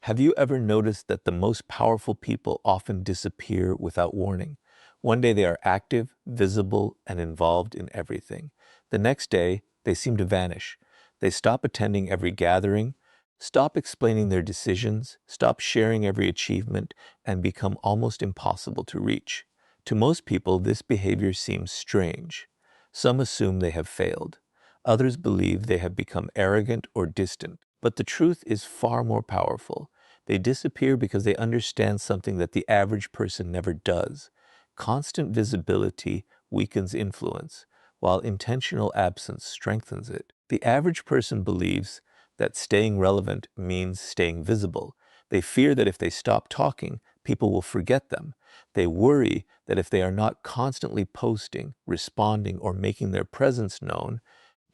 Have you ever noticed that the most powerful people often disappear without warning? One day they are active, visible, and involved in everything. The next day, they seem to vanish. They stop attending every gathering, stop explaining their decisions, stop sharing every achievement, and become almost impossible to reach. To most people, this behavior seems strange. Some assume they have failed. Others believe they have become arrogant or distant. But the truth is far more powerful. They disappear because they understand something that the average person never does. Constant visibility weakens influence, while intentional absence strengthens it. The average person believes that staying relevant means staying visible. They fear that if they stop talking, people will forget them. They worry that if they are not constantly posting, responding, or making their presence known,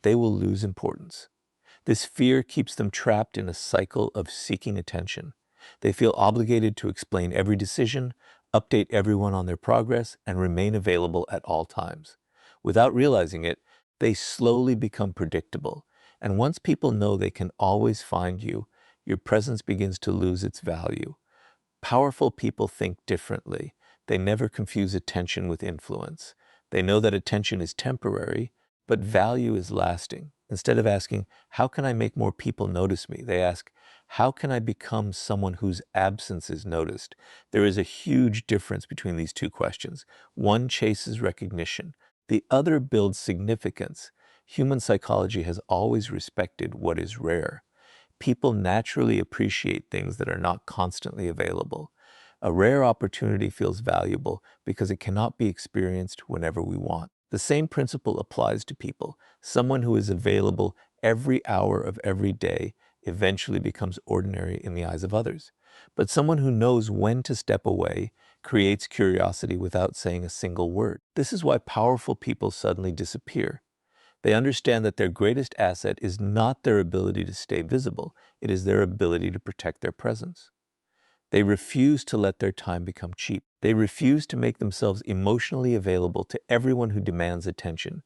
they will lose importance. This fear keeps them trapped in a cycle of seeking attention. They feel obligated to explain every decision, update everyone on their progress, and remain available at all times. Without realizing it, they slowly become predictable. And once people know they can always find you, your presence begins to lose its value. Powerful people think differently. They never confuse attention with influence. They know that attention is temporary, but value is lasting. Instead of asking, how can I make more people notice me? They ask, how can I become someone whose absence is noticed? There is a huge difference between these two questions. One chases recognition. The other builds significance. Human psychology has always respected what is rare. People naturally appreciate things that are not constantly available. A rare opportunity feels valuable because it cannot be experienced whenever we want. The same principle applies to people. Someone who is available every hour of every day eventually becomes ordinary in the eyes of others. But someone who knows when to step away creates curiosity without saying a single word. This is why powerful people suddenly disappear. They understand that their greatest asset is not their ability to stay visible, it is their ability to protect their presence. They refuse to let their time become cheap. They refuse to make themselves emotionally available to everyone who demands attention.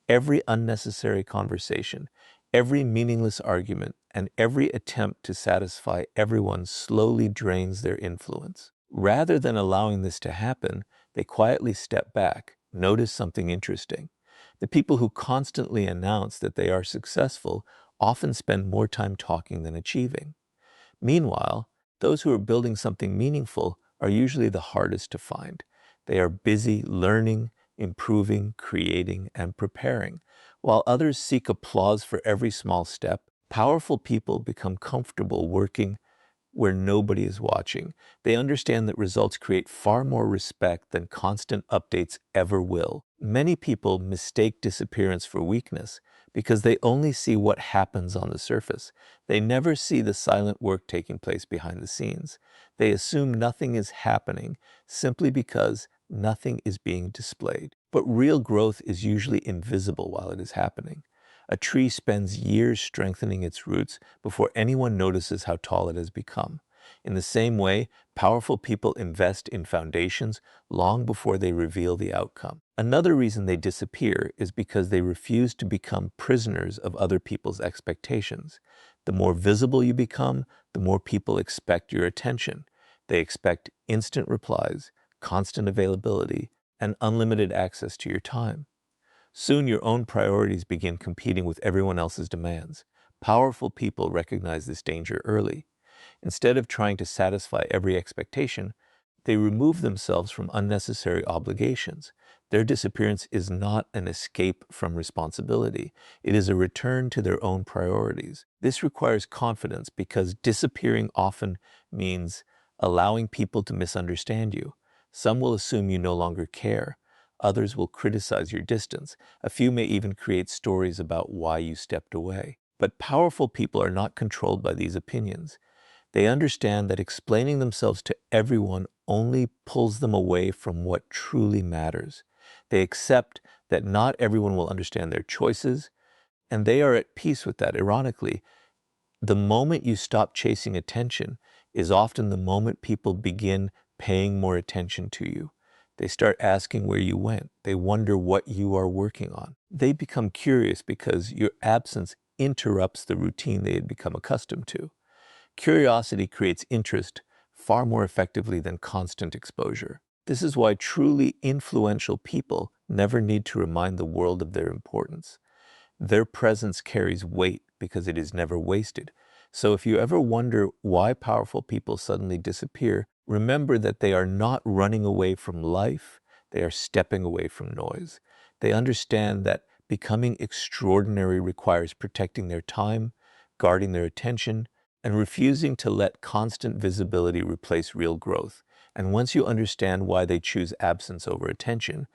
Every unnecessary conversation, every meaningless argument, and every attempt to satisfy everyone slowly drains their influence. Rather than allowing this to happen, they quietly step back, notice something interesting. The people who constantly announce that they are successful often spend more time talking than achieving. Meanwhile, those who are building something meaningful are usually the hardest to find. They are busy learning, improving, creating, and preparing. While others seek applause for every small step, powerful people become comfortable working where nobody is watching. They understand that results create far more respect than constant updates ever will. Many people mistake disappearance for weakness because they only see what happens on the surface. They never see the silent work taking place behind the scenes. They assume nothing is happening simply because nothing is being displayed. But real growth is usually invisible while it is happening. A tree spends years strengthening its roots before anyone notices how tall it has become. In the same way, powerful people invest in foundations long before they reveal the outcome. Another reason they disappear is because they refuse to become prisoners of other people's expectations. The more visible you become, the more people expect your attention. They expect instant replies, constant availability, and unlimited access to your time. Soon your own priorities begin competing with everyone else's demands. Powerful people recognize this danger early. Instead of trying to satisfy every expectation, they remove themselves from unnecessary obligations. Their disappearance is not an escape from responsibility. It is a return to their own priorities. This requires confidence because disappearing often means allowing people to misunderstand you. Some will assume you no longer care. Others will criticize your distance. A few may even create stories about why you stepped away. But powerful people are not controlled by these opinions. They understand that explaining themselves to everyone only pulls them away from what truly matters. They accept that not everyone will understand their choices, and they are at peace with that. Ironically, the moment you stop chasing attention is often the moment people begin paying more attention to you. They start asking where you went. They wonder what you are working on. They become curious because your absence interrupts the routine they had become accustomed to. Curiosity creates interest far more effectively than constant exposure. This is why truly influential people never need to remind the world of their importance. Their presence carries weight because it is never wasted. So if you ever wonder why powerful people suddenly disappear, remember that they are not running away from life, they are stepping away from noise. They understand that becoming extraordinary requires protecting their time, guarding their attention, and refusing to let constant visibility replace real growth. And once you understand why they choose absence over attention,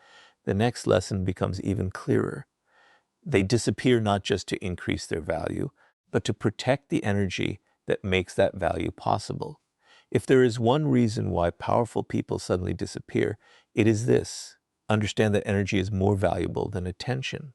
the next lesson becomes even clearer. They disappear not just to increase their value, but to protect the energy that makes that value possible. If there is one reason why powerful people suddenly disappear, it is this: understand that energy is more valuable than attention.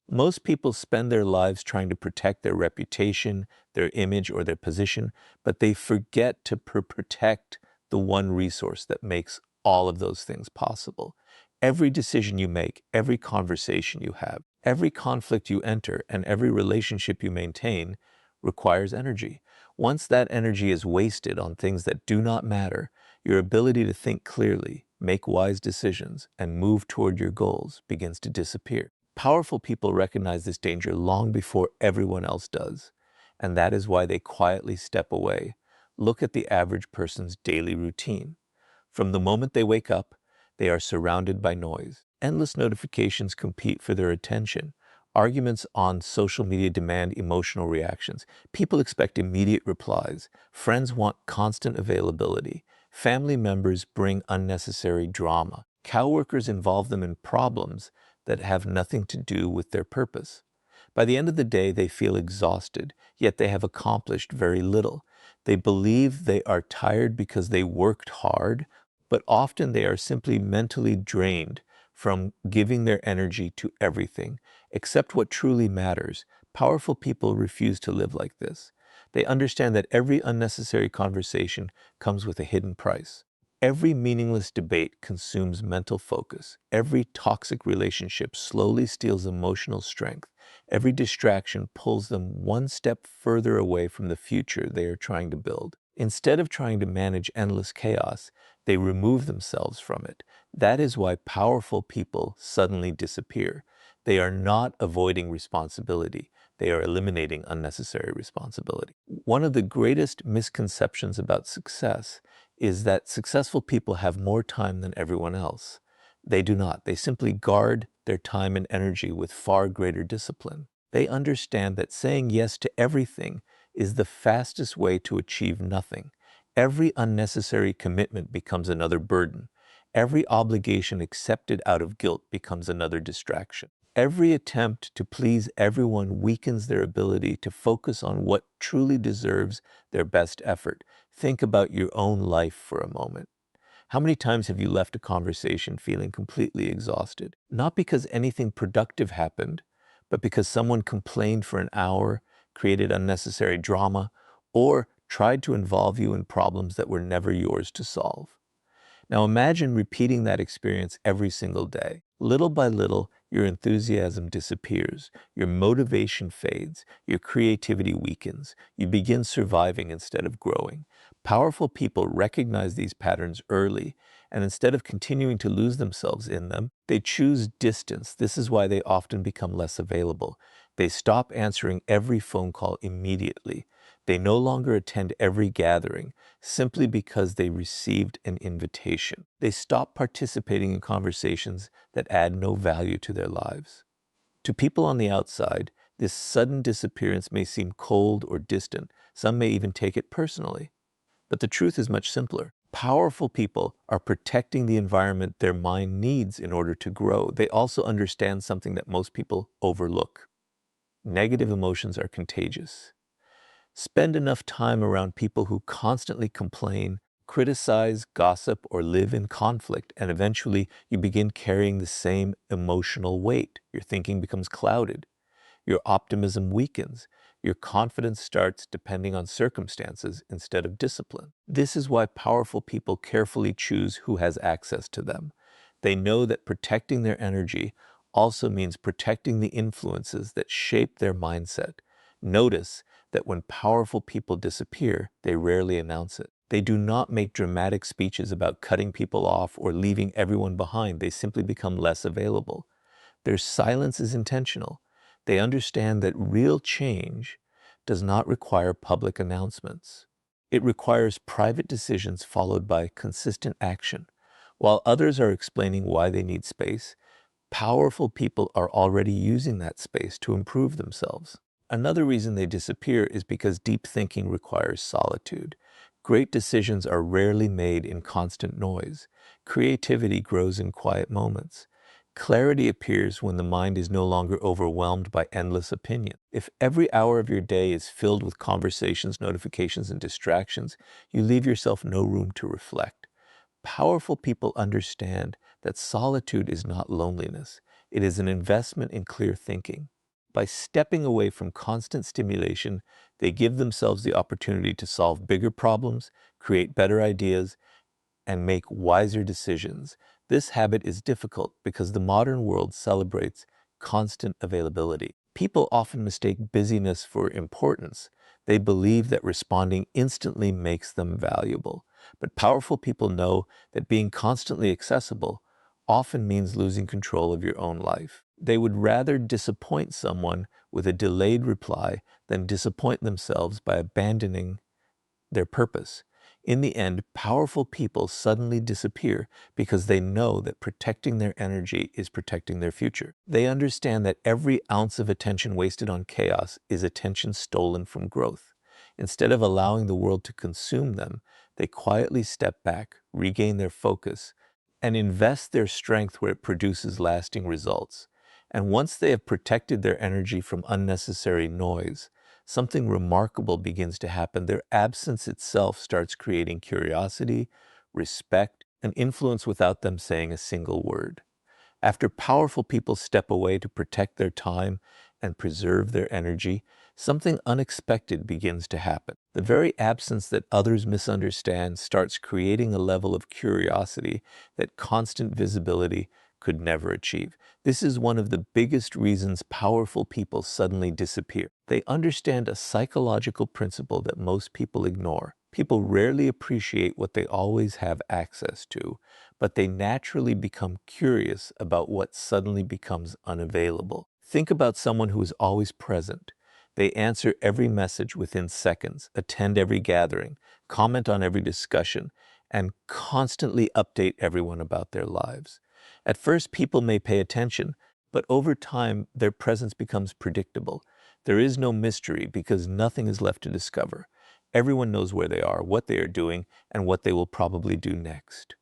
Most people spend their lives trying to protect their reputation, their image, or their position, but they forget to protect the one resource that makes all of those things possible. Every decision you make, every conversation you have, every conflict you enter, and every relationship you maintain requires energy. Once that energy is wasted on things that do not matter, your ability to think clearly, make wise decisions, and move toward your goals begins to disappear. Powerful people recognize this danger long before everyone else does, and that is why they quietly step away. Look at the average person's daily routine. From the moment they wake up, they are surrounded by noise. Endless notifications compete for their attention. Arguments on social media demand emotional reactions. People expect immediate replies. Friends want constant availability. Family members bring unnecessary drama. Coworkers involve them in problems that have nothing to do with their purpose. By the end of the day, they feel exhausted, yet they have accomplished very little. They believe they are tired because they worked hard, but often they are simply mentally drained from giving their energy to everything, except what truly matters. Powerful people refuse to live like this. They understand that every unnecessary conversation comes with a hidden price. Every meaningless debate consumes mental focus. Every toxic relationship slowly steals emotional strength. Every distraction pulls them one step further away from the future they are trying to build. Instead of trying to manage endless chaos, they remove themselves from it. That is why powerful people suddenly disappear. They are not avoiding responsibility. They are eliminating unnecessary responsibility. One of the greatest misconceptions about success is that successful people have more time than everyone else. They do not. They simply guard their time and energy with far greater discipline. They understand that saying yes to everything is the fastest way to achieve nothing. Every unnecessary commitment becomes another burden. Every obligation accepted out of guilt becomes another distraction. Every attempt to please everyone weakens their ability to focus on what truly deserves their best effort. Think about your own life for a moment. How many times have you left a conversation feeling completely exhausted? Not because anything productive happened, but because someone complained for an hour, created unnecessary drama, or tried to involve you in problems that were never yours to solve. Now imagine repeating that experience every single day. Little by little, your enthusiasm disappears, your motivation fades, your creativity weakens, you begin surviving instead of growing. Powerful people recognize these patterns early, and instead of continuing to lose themselves in them, they choose distance. This is why they often become less available. They stop answering every phone call immediately. They no longer attend every gathering simply because they received an invitation. They stop participating in conversations that add no value to their lives. To people on the outside, this sudden disappearance may seem cold or distant. Some may even take it personally. But the truth is much simpler. Powerful people are protecting the environment their mind needs in order to grow. They also understand something that most people overlook. Negative emotions are contagious. Spend enough time around people who constantly complain, criticize, gossip, or live in conflict, and eventually you begin carrying the same emotional weight. Your thinking becomes clouded. Your optimism weakens. Your confidence starts depending on circumstances instead of discipline. This is why powerful people carefully choose who has access to them. They know that protecting their energy also means protecting the influences that shape their mindset. Notice that when powerful people disappear, they rarely announce it. They do not make dramatic speeches about cutting people off or leaving everyone behind. They simply become less available. Their silence is intentional. They understand that real change does not require public announcements. It requires private decisions followed by consistent action. While others are explaining why they need space, powerful people are already using that space to improve themselves. Another reason they disappear is because deep thinking requires solitude. Great decisions are rarely made in constant noise. Creativity grows in quiet moments. Clarity appears when the mind is no longer overwhelmed by endless opinion. If every hour of your day is filled with conversations, notifications, and distractions, you leave yourself no room to reflect. Powerful people understand that solitude is not loneliness. It is an investment in clear thinking. By stepping away from constant stimulation, they give themselves the opportunity to solve bigger problems, create better ideas, and make wiser decisions. This habit is difficult because the modern world celebrates constant availability. People often mistake busyness for importance. They believe that responding instantly makes them valuable. But powerful people know that being constantly accessible often means losing control of your own life. They would rather disappoint someone with a delayed reply than disappoint themselves by abandoning their purpose. In the end, powerful people suddenly disappear because they know that protecting their energy is protecting their future. They understand that every ounce of attention wasted on chaos is attention stolen from growth. Instead of allowing the world to consume them, they quietly step back, regain their focus, and invest their strength where it produces lasting results. And once they have protected their energy from unnecessary noise, something remarkable begins to happen. Their absence itself starts creating curiosity, respect, and influence without them saying a single word. After powerful people step away to protect their time and preserve their energy, something unexpected begins to happen. The very absence that others misunderstand starts creating a level of curiosity that constant visibility could never achieve. This is one of the biggest reasons powerful people suddenly disappear. They understand a psychological principle that most people ignore. People rarely appreciate what they always have access to, but they naturally become curious about what suddenly becomes unavailable. Think about someone who is always present. They answer every message within seconds, attend every gathering, comment on every discussion, and constantly update everyone about their lives. At first, people may pay attention, but over time, their presence becomes predictable. There is no mystery because nothing is left to discover. Everyone knows where they are, what they are doing, and what they will probably do next.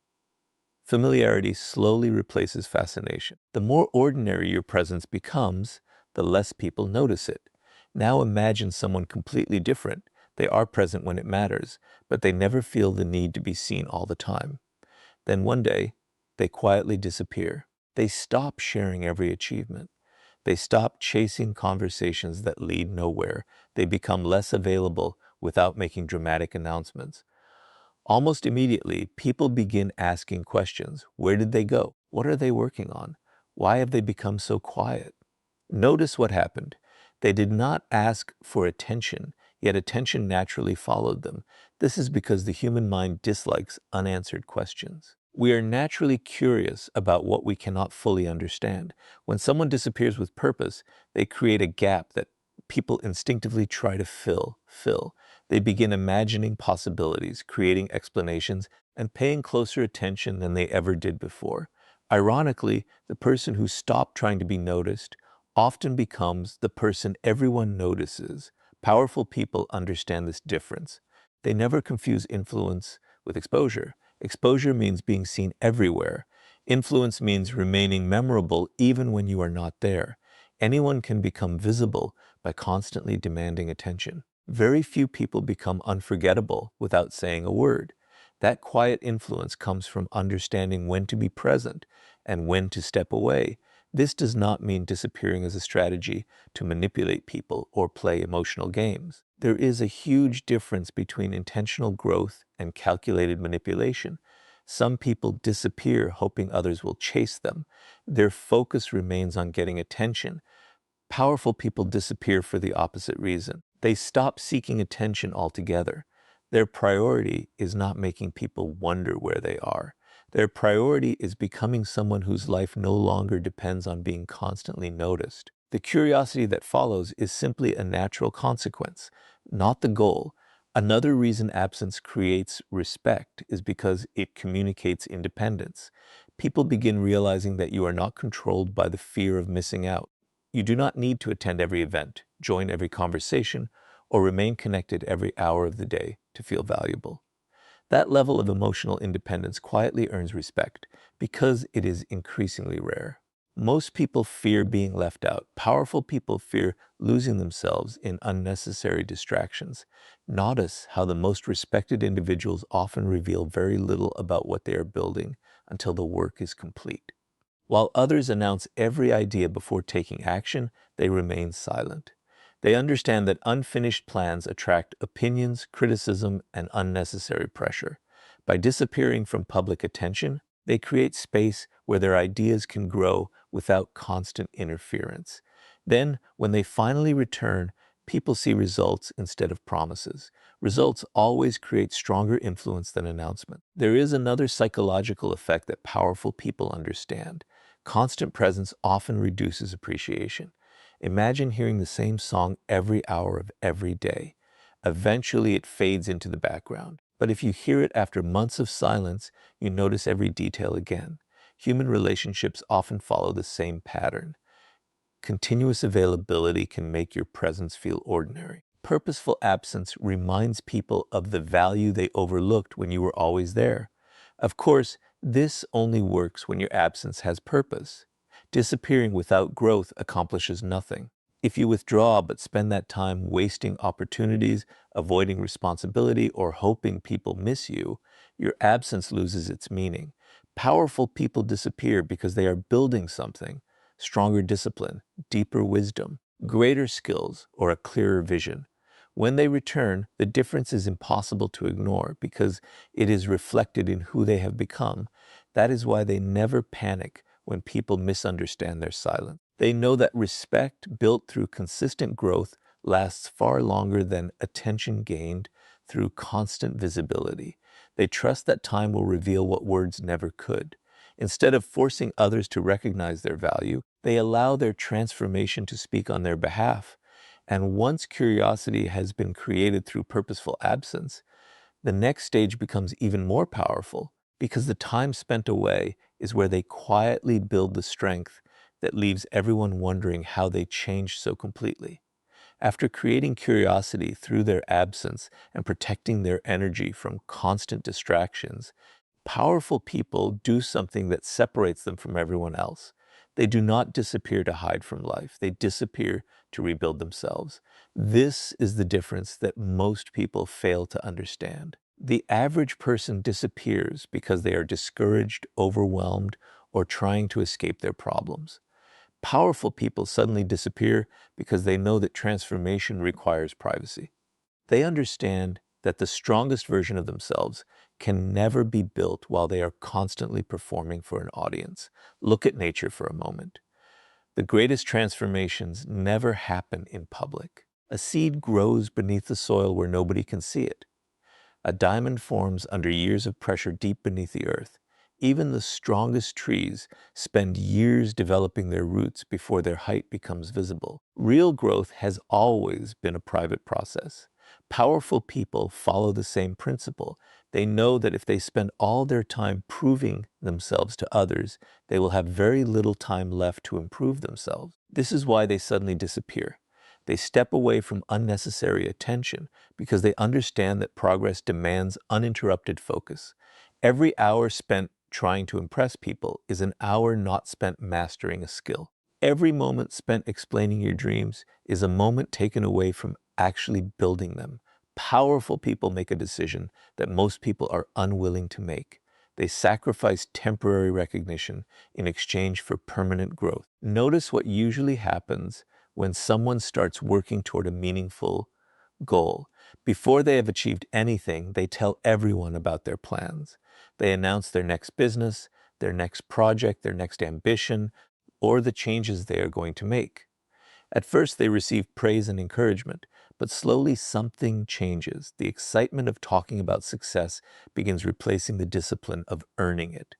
Familiarity slowly replaces fascination. The more ordinary your presence becomes, the less people notice it. Now imagine someone completely different. They are present when it matters, but they never feel the need to be seen all the time. Then one day, they quietly disappear. They stop sharing every achievement. They stop chasing conversations that lead nowhere. They become less available without making dramatic announcements. Almost immediately, people begin asking questions. Where did they go? What are they working on? Why have they become so quiet? Notice what happened. They did not ask for attention, yet attention naturally followed them. This is because the human mind dislikes unanswered questions. We are naturally curious about what we cannot fully understand. When someone disappears with purpose, they create a gap that people instinctively try to fill. They begin imagining possibilities, creating explanations, and paying closer attention than they ever did before. Ironically, the person who stopped trying to be noticed often becomes the person everyone notices. Powerful people understand this difference. They never confuse influence with exposure. Exposure means being seen everywhere. Influence means remaining memorable even when you are not there. Anyone can become visible by constantly demanding attention. Very few people become unforgettable without saying a word. That quiet influence comes from understanding when to be present and when to step away. This does not mean disappearing as a strategy to manipulate people or play emotional games. There is a huge difference between intentional growth and calculated manipulation. Some people disappear hoping others will chase them. Their focus remains on getting attention. Powerful people disappear for the opposite reason. They stop seeking attention altogether. Their priority is not making people wonder where they are. Their priority is becoming someone whose life no longer depends on being constantly noticed. The curiosity that follows is simply a natural consequence, not the goal. Another reason absence creates respect is because it communicates independence. People begin realizing that you are not controlled by the fear of missing out. You do not need to attend every event, join every conversation, or remain connected every hour of the day to feel valuable. That level of emotional independence quietly earns respect because it is increasingly rare. Most people fear being left out. Powerful people fear losing themselves in unnecessary distractions. Notice how the most respected individuals often reveal very little about what they are building until the work is complete. While others announce every idea before taking action, they remain silent. They understand that unfinished plans attract opinions, criticism, and unnecessary pressure. By disappearing from public attention, they create space where their ideas can grow without constant interference. Then, when they finally return, people see results instead of promises. Results always create stronger influence than announcement. There is another psychological effect that powerful people understand. Constant presence often reduces appreciation. Imagine hearing the same song every hour of every day. Eventually, it fades into the background. But if you hear it after months of silence, you notice every detail again. Human relationships often follow the same pattern. Continuous availability can make your presence feel ordinary. Purposeful absence reminds people of the value they overlooked when you were always there. Of course, this only works when your absence has purpose. Disappearing without growth accomplishes nothing. If you withdraw but spend that time wasting opportunities, avoiding responsibility, or hoping people miss you, your absence loses its meaning. Powerful people disappear because they are building something: stronger discipline, deeper wisdom, greater skills, or a clearer vision. When they return, the difference is impossible to ignore because it is reflected in who they have become. That is why they never panic when people misunderstand their silence. They know that respect built through consistent growth lasts far longer than attention gained through constant visibility. They trust that time will reveal what words never could. Instead of forcing others to recognize their value, they allow their transformation to speak on their behalf. And once curiosity has been created through purposeful absence, the next stage becomes even more powerful because the time spent away is where they quietly build the strength that leaves everyone wondering how they changed so completely. After creating curiosity through their absence and protecting their energy from constant distractions, powerful people do something that separates them from everyone else. They do not disappear to hide from life. They disappear to rebuild themselves. This is the difference that most people fail to understand. The average person disappears because they are discouraged, overwhelmed, or trying to escape their problems. Powerful people suddenly disappear because they know that transformation requires privacy. They understand that the strongest version of themselves can never be built while they are constantly performing for an audience. Look at nature for a moment. The greatest transformations never happen in public. A seed grows beneath the soil where nobody can see it. A diamond forms under years of pressure deep beneath the earth. Even the strongest trees spend years developing their roots before their height becomes visible. Real growth has always been a private process. Powerful people follow the same principle. They know that if they spend all their time proving themselves to others, they will have very little time left to improve themselves. This is why they suddenly disappear. They step away from unnecessary attention because they understand that progress demands uninterrupted focus. Every hour spent trying to impress people is an hour not spent mastering a skill. Every moment spent explaining your dreams is a moment taken away from actually building them. Powerful people make a decision that most people are unwilling to make. They sacrifice temporary recognition in exchange for permanent growth. Notice what usually happens when someone starts working toward a meaningful goal. Before they have achieved anything, they tell everyone about their plans. They announce their next business, their next project, their next ambition, or the changes they are going to make. At first, they receive praise and encouragement, But slowly something changes. The excitement of talking about success begins replacing the discipline of earning it.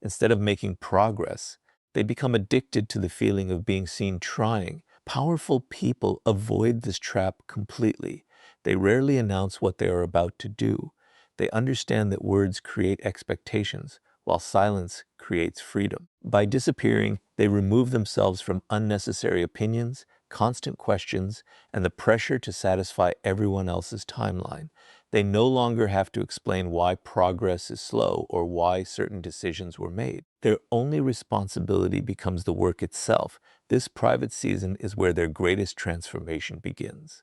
Instead of making progress, they become addicted to the feeling of being seen trying. Powerful people avoid this trap completely. They rarely announce what they are about to do. They understand that words create expectations, while silence creates freedom. By disappearing, they remove themselves from unnecessary opinions, constant questions, and the pressure to satisfy everyone else's timeline. They no longer have to explain why progress is slow or why certain decisions were made. Their only responsibility becomes the work itself. This private season is where their greatest transformation begins.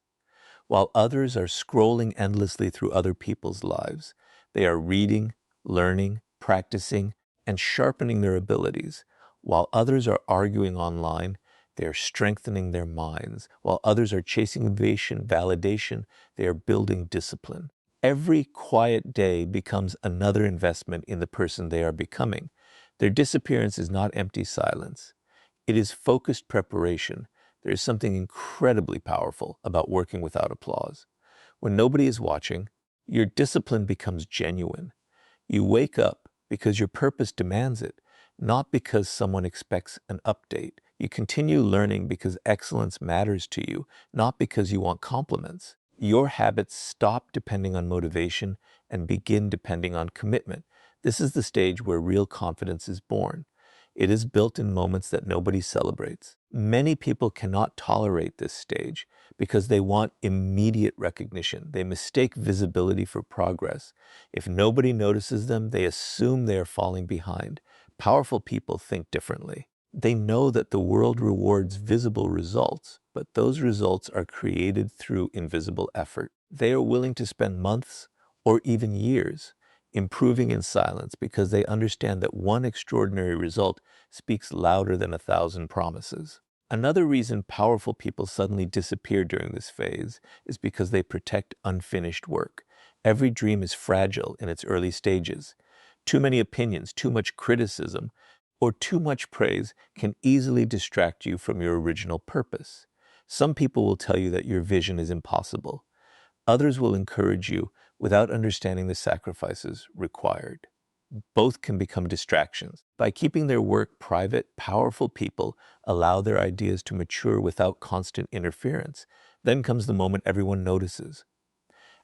While others are scrolling endlessly through other people's lives, they are reading, learning, practicing, and sharpening their abilities. While others are arguing online, they are strengthening their minds. While others are chasing innovation, validation, they are building discipline. Every quiet day becomes another investment in the person they are becoming. Their disappearance is not empty silence. It is focused preparation. There is something incredibly powerful about working without applause. When nobody is watching, your discipline becomes genuine. You wake up because your purpose demands it, not because someone expects an update. You continue learning because excellence matters to you, not because you want compliments. Your habits stop depending on motivation and begin depending on commitment. This is the stage where real confidence is born. It is built in moments that nobody celebrates. Many people cannot tolerate this stage because they want immediate recognition. They mistake visibility for progress. If nobody notices them, they assume they are falling behind. Powerful people think differently. They know that the world rewards visible results, but those results are created through invisible effort. They are willing to spend months or even years improving in silence because they understand that one extraordinary result speaks louder than 1,000 promises. Another reason powerful people suddenly disappear during this phase is because they protect unfinished work. Every dream is fragile in its early stages. Too many opinions, too much criticism, or too much praise can easily distract you from your original purpose. Some people will tell you that your vision is impossible. Others will encourage you without understanding the sacrifices required. Both can become distractions. By keeping their work private, powerful people allow their ideas to mature without constant interference. Then comes the moment everyone notices.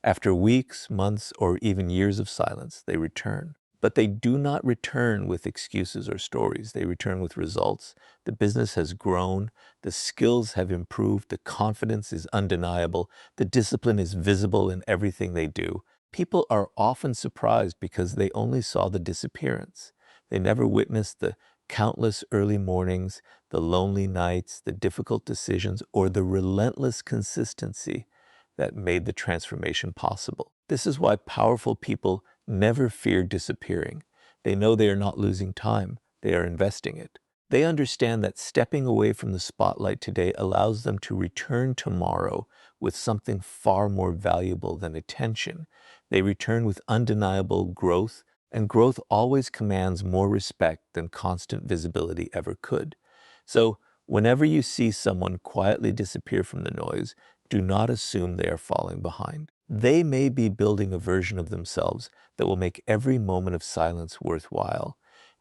After weeks, months, or even years of silence, they return. But they do not return with excuses or stories. They return with results. The business has grown. The skills have improved. The confidence is undeniable. The discipline is visible in everything they do. People are often surprised because they only saw the disappearance. They never witnessed the countless early mornings, the lonely nights, the difficult decisions, or the relentless consistency that made the transformation possible. This is why powerful people never fear disappearing. They know they are not losing time, they are investing it. They understand that stepping away from the spotlight today allows them to return tomorrow with something far more valuable than attention. They return with undeniable growth, and growth always commands more respect than constant visibility ever could. So, whenever you see someone quietly disappear from the noise, do not assume they are falling behind. They may be building a version of themselves that will make every moment of silence worthwhile.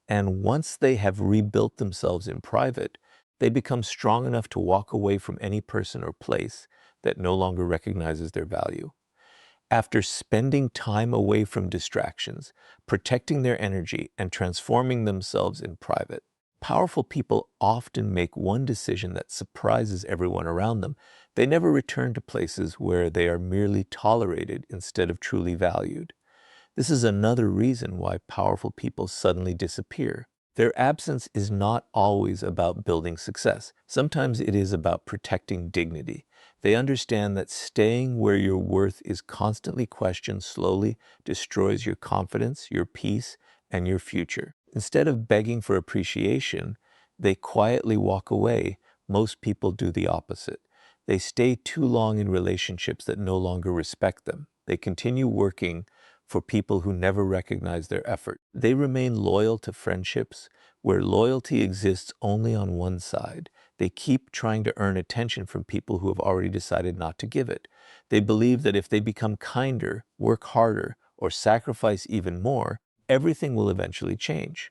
And once they have rebuilt themselves in private, they become strong enough to walk away from any person or place that no longer recognizes their value. After spending time away from distractions, protecting their energy, and transforming themselves in private, powerful people often make one decision that surprises everyone around them. They never return to places where they are merely tolerated instead of truly valued. This is another reason why powerful people suddenly disappear. Their absence is not always about building success. Sometimes it is about protecting dignity. They understand that staying where your worth is constantly questioned slowly destroys your confidence, your peace, and your future. Instead of begging for appreciation, they quietly walk away. Most people do the opposite. They stay too long in relationships that no longer respect them. They continue working for people who never recognize their effort. They remain loyal to friendships where loyalty exists only on one side. They keep trying to earn attention from people who have already decided not to give it. They believe that if they become kinder, work harder, or sacrifice even more, everything will eventually change.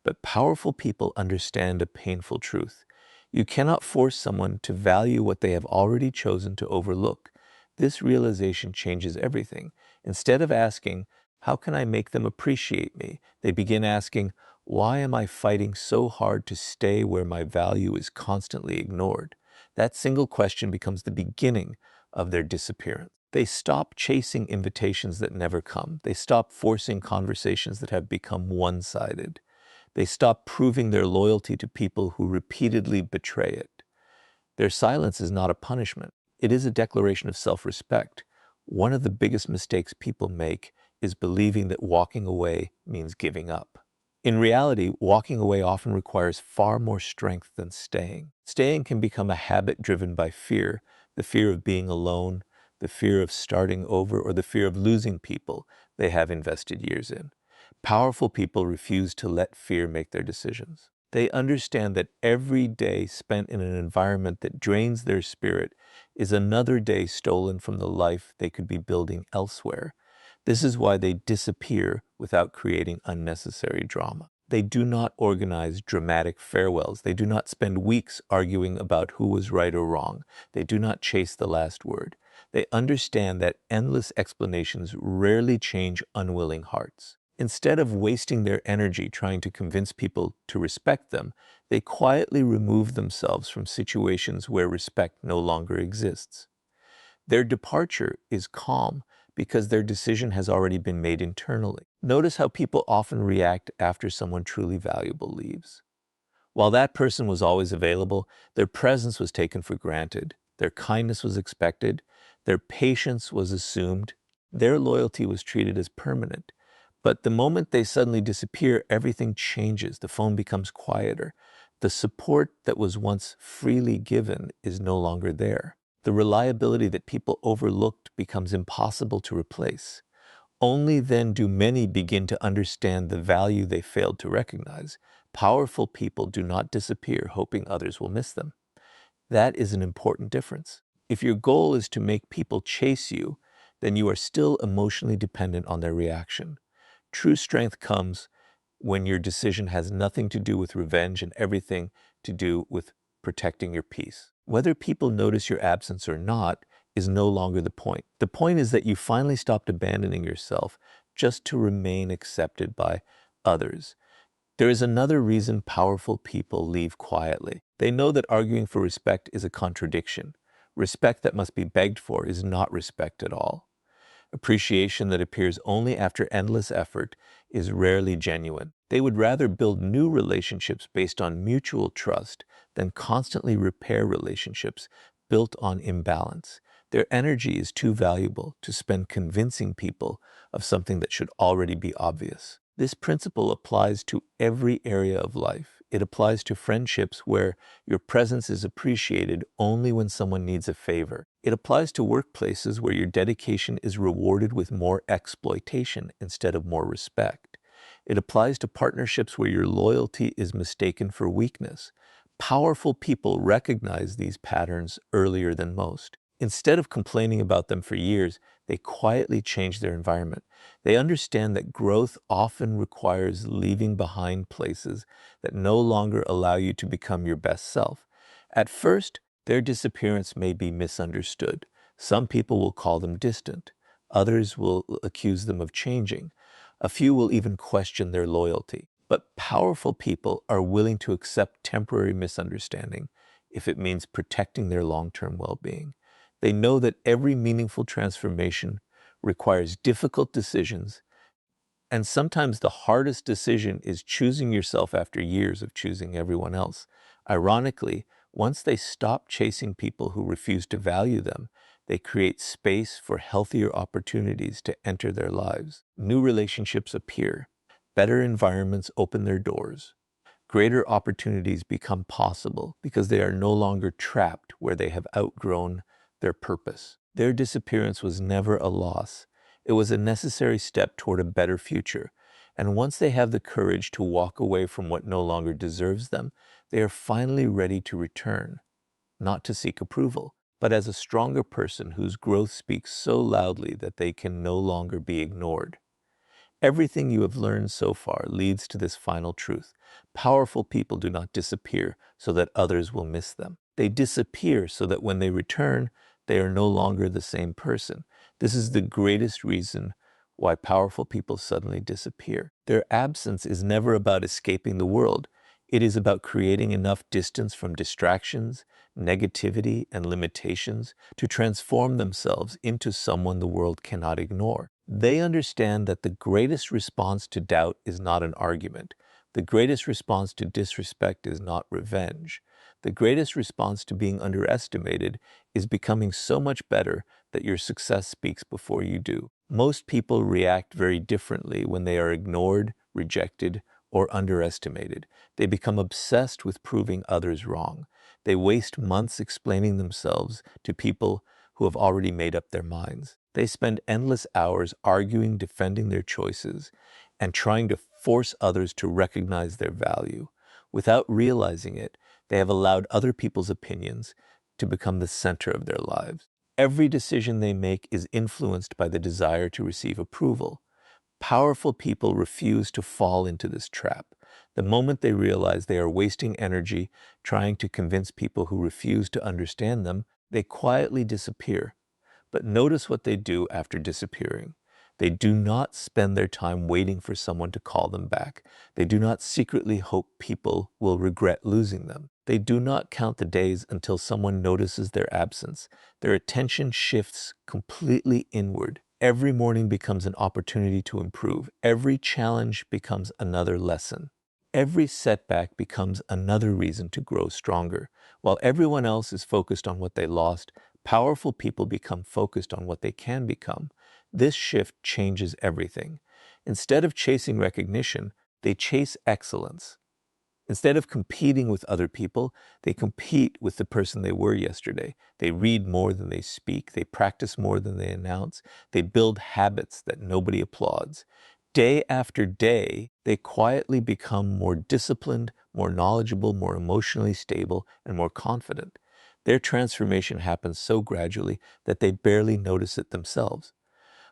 But powerful people understand a painful truth. You cannot force someone to value what they have already chosen to overlook. This realization changes everything. Instead of asking, "How can I make them appreciate me?" they begin asking, "Why am I fighting so hard to stay where my value is constantly ignored?" That single question becomes the beginning of their disappearance. They stop chasing invitations that never come. They stop forcing conversations that have become one-sided. They stop proving their loyalty to people who repeatedly betray it. Their silence is not a punishment. It is a declaration of self-respect. One of the biggest mistakes people make is believing that walking away means giving up. In reality, walking away often requires far more strength than staying. Staying can become a habit driven by fear, the fear of being alone, the fear of starting over, or the fear of losing people they have invested years in. Powerful people refuse to let fear make their decisions. They understand that every day spent in an environment that drains their spirit is another day stolen from the life they could be building elsewhere. This is why they disappear without creating unnecessary drama. They do not organize dramatic farewells. They do not spend weeks arguing about who was right or wrong. They do not chase the last word. They understand that endless explanations rarely change unwilling hearts. Instead of wasting their energy trying to convince people to respect them, they quietly remove themselves from situations where respect no longer exists. Their departure is calm because their decision has already been made internally. Notice how people often react after someone truly valuable leaves. While that person was always available, their presence was taken for granted, their kindness was expected, their patience was assumed, their loyalty was treated as permanent. But the moment they suddenly disappear, everything changes. The phone becomes quieter. The support that was once freely given is no longer there. The reliability that people overlooked becomes impossible to replace. Only then do many begin to understand the value they failed to recognize. Powerful people do not disappear hoping others will miss them. That is an important difference. If your goal is to make people chase you, then you are still emotionally dependent on their reaction. True strength comes when your decision has nothing to do with revenge and everything to do with protecting your peace. Whether people notice your absence or not is no longer the point. The point is that you finally stopped abandoning yourself just to remain accepted by others. There is another reason powerful people leave quietly. They know that arguing for respect is a contradiction. Respect that must be begged for is not respect at all. Appreciation that appears only after endless effort is rarely genuine. They would rather build new relationships based on mutual trust than constantly repair relationships built on imbalance. Their energy is too valuable to spend convincing people of something that should already be obvious. This principle applies to every area of life. It applies to friendships where your presence is appreciated only when someone needs a favor. It applies to workplaces where your dedication is rewarded with more exploitation instead of more respect. It applies to partnerships where your loyalty is mistaken for weakness. Powerful people recognize these patterns earlier than most. Instead of complaining about them for years, they quietly change their environment. They understand that growth often requires leaving behind places that no longer allow you to become your best self. At first, their disappearance may be misunderstood. Some people will call them distant. Others will accuse them of changing. A few will even question their loyalty. But powerful people are willing to accept temporary misunderstanding if it means protecting their long-term well-being. They know that every meaningful transformation requires difficult decisions, and sometimes the hardest decision is choosing yourself after years of choosing everyone else. Ironically, once they stop chasing people who refuse to value them, they create space for healthier opportunities to enter their lives. New relationships appear. Better environments open their doors. Greater opportunities become possible because they are no longer trapped where they have outgrown their purpose. Their disappearance was never a loss. It was a necessary step toward a better future. And once they have the courage to walk away from what no longer deserves them, They are finally ready to return, not to seek approval, but as a stronger person whose growth speaks so loudly that they can no longer be ignored. Everything you have learned so far leads to this final truth. Powerful people do not disappear so that others will miss them. They disappear so that when they return, they are no longer the same person. This is the greatest reason why powerful people suddenly disappear. Their absence is never about escaping the world. It is about creating enough distance from distractions, negativity, and limitations to transform themselves into someone the world cannot ignore. They understand that the greatest response to doubt is not an argument. The greatest response to disrespect is not revenge. The greatest response to being underestimated is becoming so much better that your success speaks before you do. Most people react very differently when they are ignored, rejected, or underestimated. They become obsessed with proving others wrong. They waste months explaining themselves to people who have already made up their minds. They spend endless hours arguing, defending their choices, and trying to force others to recognize their value. Without realizing it, they have allowed other people's opinions to become the center of their lives. Every decision they make is influenced by the desire to receive approval. Powerful people refuse to fall into this trap. The moment they realize they are wasting energy trying to convince people who refuse to understand them, they quietly disappear. But notice what they do after disappearing. They do not spend their time waiting for someone to call them back. They do not secretly hope people will regret losing them. They do not count the days until someone notices their absence. Their attention shifts completely inward. Every morning becomes an opportunity to improve. Every challenge becomes another lesson. Every setback becomes another reason to grow stronger. While everyone else is focused on what they lost, powerful people become focused on what they can become. This shift changes everything. Instead of chasing recognition, they chase excellence. Instead of competing with other people, they compete with the person they were yesterday. They read more than they speak. They practice more than they announce. They build habits that nobody applauds. Day after day, they quietly become more disciplined, more knowledgeable, more emotionally stable, and more confident. Their transformation happens so gradually that they barely notice it themselves.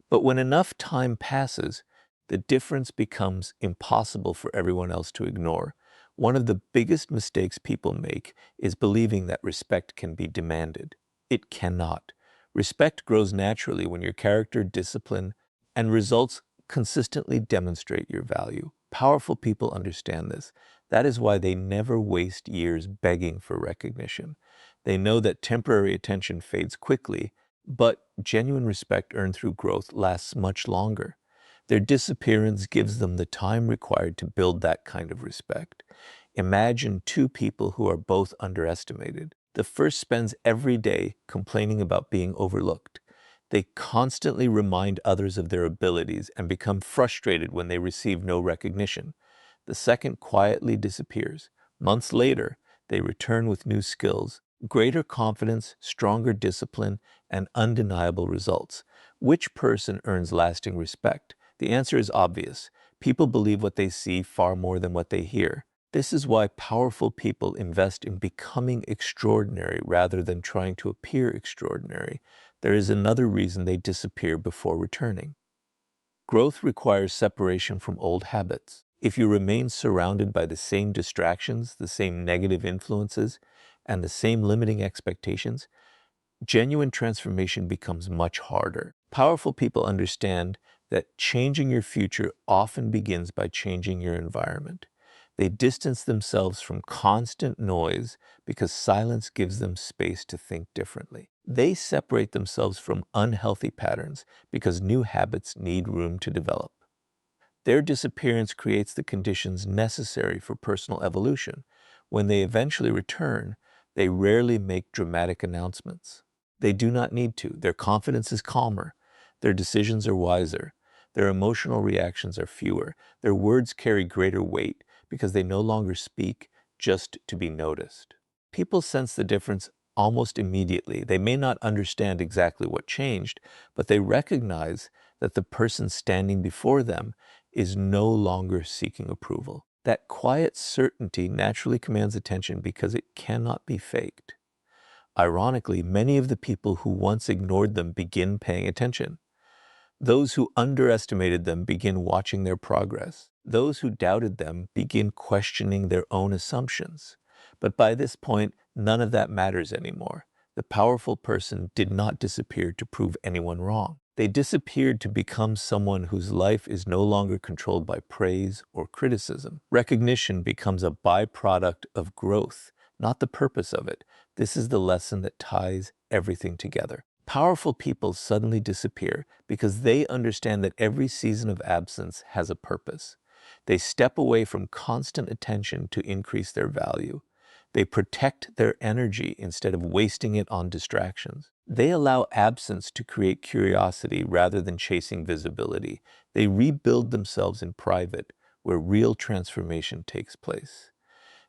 But when enough time passes, the difference becomes impossible for everyone else to ignore. One of the biggest mistakes people make is believing that respect can be demanded. It cannot. Respect grows naturally when your character, discipline, and results consistently demonstrate your value. Powerful people understand this. That is why they never waste years begging for recognition. They know that temporary attention fades quickly, but genuine respect earned through growth lasts much longer. Their disappearance gives them the time required to build that kind of respect. Imagine two people who are both underestimated. The first spends every day complaining about being overlooked. They constantly remind others of their abilities and become frustrated when they receive no recognition. The second quietly disappears. Months later, they return with new skills, greater confidence, stronger discipline, and undeniable results. Which person earns lasting respect? The answer is obvious. People believe what they see far more than what they hear. This is why powerful people invest in becoming extraordinary rather than trying to appear extraordinary. There is another reason they disappear before returning. Growth requires separation from old habits. If you remain surrounded by the same distractions, the same negative influences, and the same limiting expectations, genuine transformation becomes much harder. Powerful people understand that changing your future often begins by changing your environment. They distance themselves from constant noise because silence gives them space to think differently. They separate themselves from unhealthy patterns because new habits need room to develop. Their disappearance creates the conditions necessary for personal evolution. When they eventually return, they rarely make dramatic announcements. They do not need to. Their confidence is calmer. Their decisions are wiser. Their emotional reactions are fewer. Their words carry greater weight because they no longer speak just to be noticed. People sense the difference almost immediately. They may not understand exactly what changed, but they recognize that the person standing before them is no longer seeking approval. That quiet certainty naturally commands attention because it cannot be faked. Ironically, many of the people who once ignored them begin paying attention. Those who underestimated them begin watching their progress. Those who doubted them begin questioning their own assumptions. But by this point, none of that matters anymore. The powerful person did not disappear to prove anyone wrong. They disappeared to become someone whose life is no longer controlled by praise or criticism. Recognition becomes a byproduct of growth, not the purpose of it. This is the lesson that ties everything together. Powerful people suddenly disappear because they understand that every season of absence has a purpose. They step away from constant attention to increase their value. They protect their energy instead of wasting it on distractions. They allow absence to create curiosity rather than chasing visibility. They rebuild themselves in private, where real transformation takes place.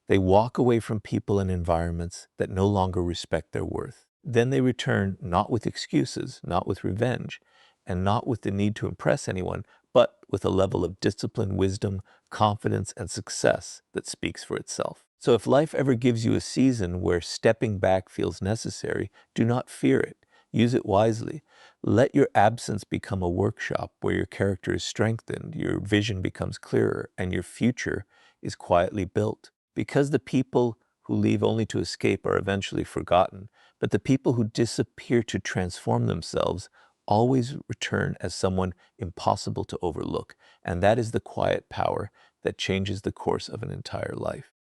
They walk away from people and environments that no longer respect their worth. Then they return not with excuses, not with revenge, and not with the need to impress anyone, but with a level of discipline, wisdom, confidence, and success that speaks for itself. So if life ever gives you a season where stepping back feels necessary, do not fear it. Use it wisely. Let your absence become a workshop where your character is strengthened, your vision becomes clearer, and your future is quietly built. Because the people who leave only to escape are eventually forgotten, but the people who disappear to transform themselves always return as someone impossible to overlook. And that is the quiet power that changes the course of an entire life.